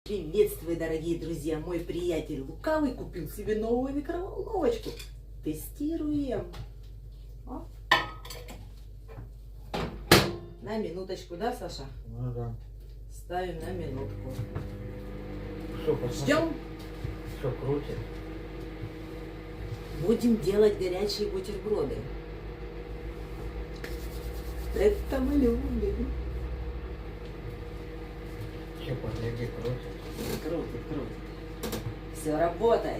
Приветствую, дорогие друзья! Мой приятель Лукавый купил себе новую микроволновочку. Тестируем. О. На минуточку, да, Саша? Ну да. Ставим на минутку. Что, посмотри. Ждем. Что крутит? Будем делать горячие бутерброды. Это мы любим. Что, подгляди, крутит? Крутит, крутит. Все работает.